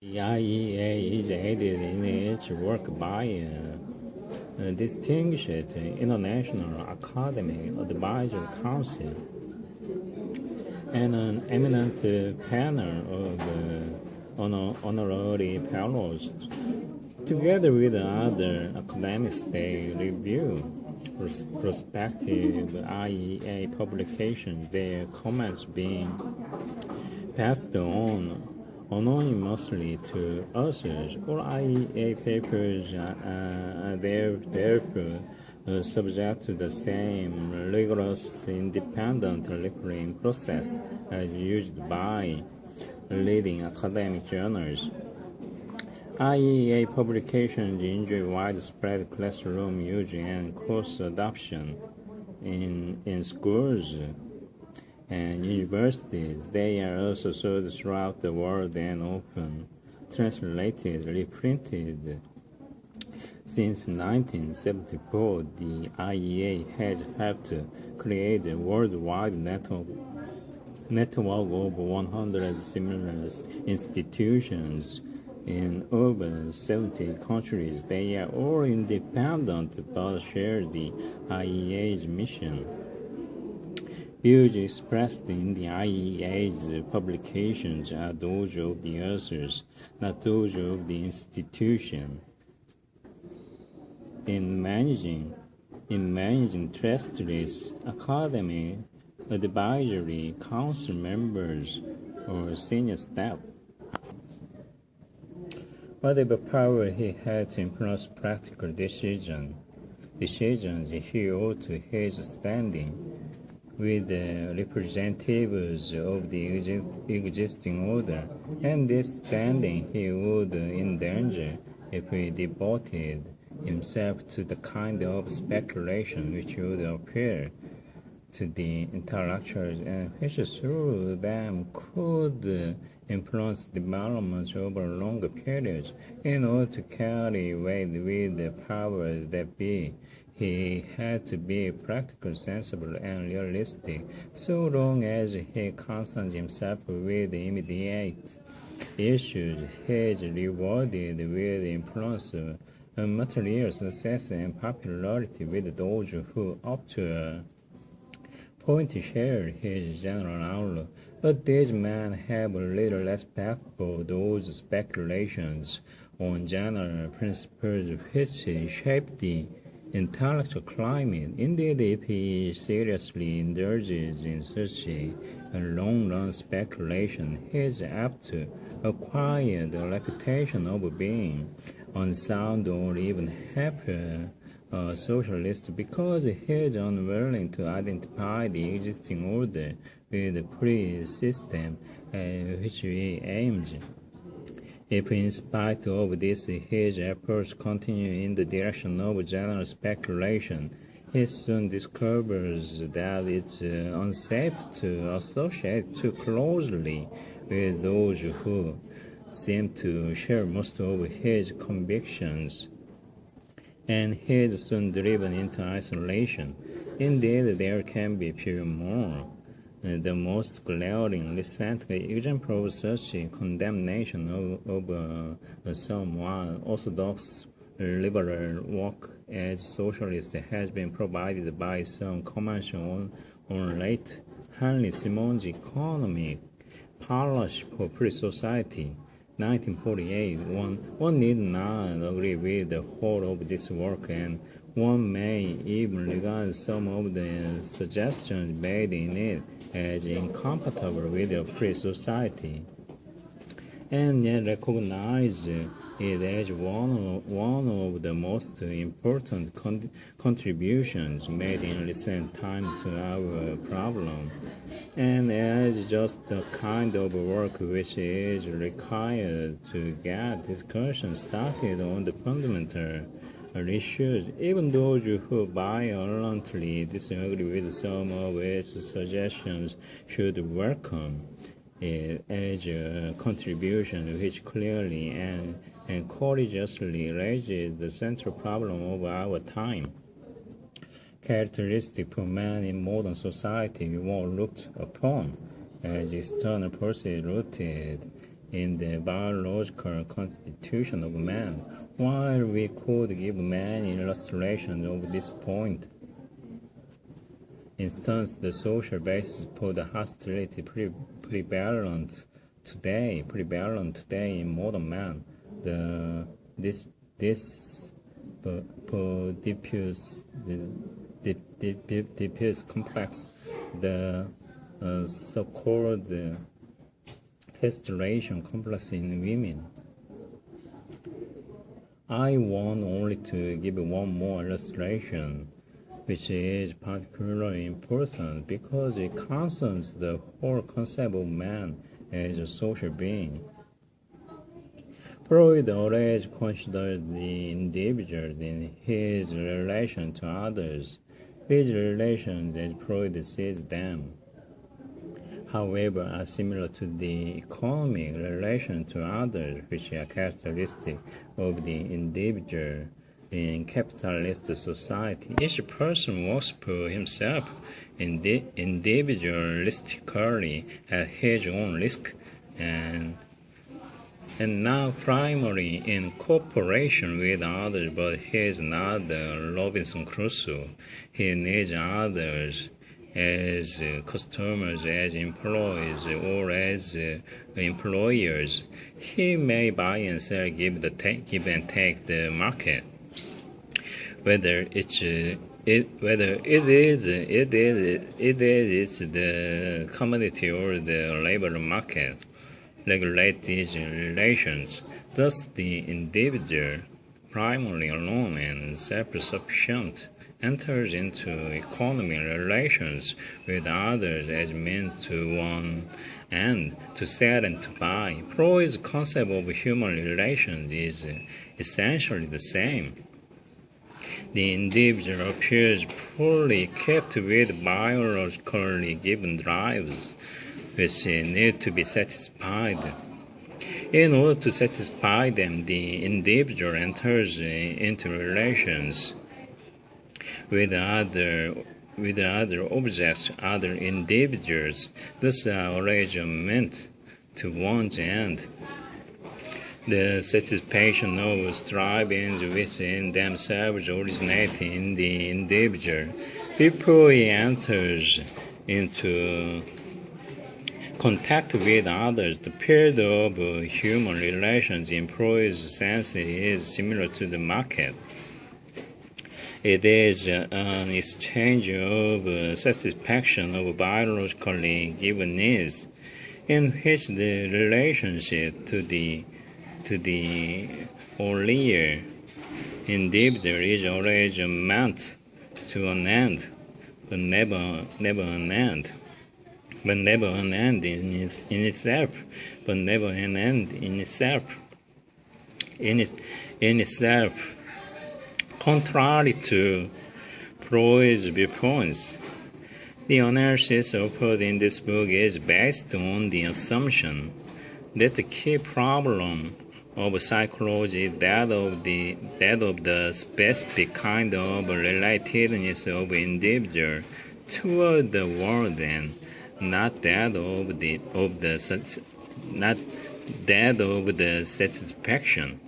The IEA is aided in its work by a distinguished International Academic Advisory Council and an eminent panel of honorary fellows. Together with other academics, they review prospective IEA publications, their comments being passed on anonymously to authors. All IEA papers are therefore subject to the same rigorous independent reviewing process as used by leading academic journals. IEA publications enjoy widespread classroom use and course adoption in schools and universities. They are also sold throughout the world and often translated, reprinted. Since 1974, the IEA has helped create a worldwide network of 100 similar institutions in over 70 countries. They are all independent but share the IEA's mission. Views expressed in the IEA's publications are those of the authors, not those of the institution. In managing trustless academic advisory council members or senior staff, whatever power he had to influence practical decisions, he owed to his standing with the representatives of the existing order, and this standing he would endanger if he devoted himself to the kind of speculation which would appeal to the intellectuals and which through them could influence developments over longer periods. In order to carry weight with the powers that be, he had to be practical, sensible, and realistic. So long as he concerned himself with immediate issues, he is rewarded with influence, material success, and popularity with those who, up to a point, share his general outlook. But these men have little respect for those speculations on general principles which shape the intellectual climate. Indeed, if he seriously indulges in such a long-run speculation, he is apt to acquire the reputation of being unsound or even half a socialist because he is unwilling to identify the existing order with the pre-system which he aims. If in spite of this his efforts continue in the direction of general speculation, he soon discovers that it's unsafe to associate too closely with those who seem to share most of his convictions, and he is soon driven into isolation. Indeed, there can be few more. The most glaring recent example of such condemnation of somewhat orthodox liberal work as socialist has been provided by some comments on late Henry Simon's Economic Policy for Free Society, 1948. One need not agree with the whole of this work, and one may even regard some of the suggestions made in it as incompatible with a free society, and yet recognize it as one of the most important contributions made in recent times to our problem, and as just the kind of work which is required to get discussion started on the fundamental issues. Even those who violently disagree with some of its suggestions should welcome it as a contribution which clearly and courageously raises the central problem of our time. Characteristic for man in modern society were looked upon as external forces rooted in the biological constitution of man, while we could give many illustrations of this point. Instance, the social basis for the hostility prevalent today in modern man. This diffuse complex, the so-called castration complex in women. I want only to give one more illustration, which is particularly important because it concerns the whole concept of man as a social being. Freud always considered the individual in his relation to others. These relations, as Freud sees them, however, are similar to the economic relation to others, which are characteristic of the individual in capitalist society. Each person works for himself individualistically at his own risk, and now primarily in cooperation with others, but he is not Robinson Crusoe. He needs others as customers, as employees, or as employers. He may buy and sell, give and take the market. Whether it is the commodity or the labor market, regulate these relations. Thus, the individual, primarily alone and self-sufficient, enters into economic relations with others as means to one end, to sell and to buy. Freud's concept of human relations is essentially the same. The individual appears poorly equipped with biologically given drives, which need to be satisfied. In order to satisfy them, the individual enters into relations with other objects, other individuals. Thus are arrangements to one's end. The satisfaction of strivings within themselves originate in the individual. Before he enters into contact with others, the period of human relations in Freud's sense is similar to the market. It is an exchange of satisfaction of biologically given needs, in which the relationship to the earlier individual is always meant to an end, but never an end. But never an end in itself. But never an end in itself. In itself, contrary to Freud's viewpoints, the analysis offered in this book is based on the assumption that the key problem of psychology is that of the specific kind of relatedness of individual toward the world, and not that of the satisfaction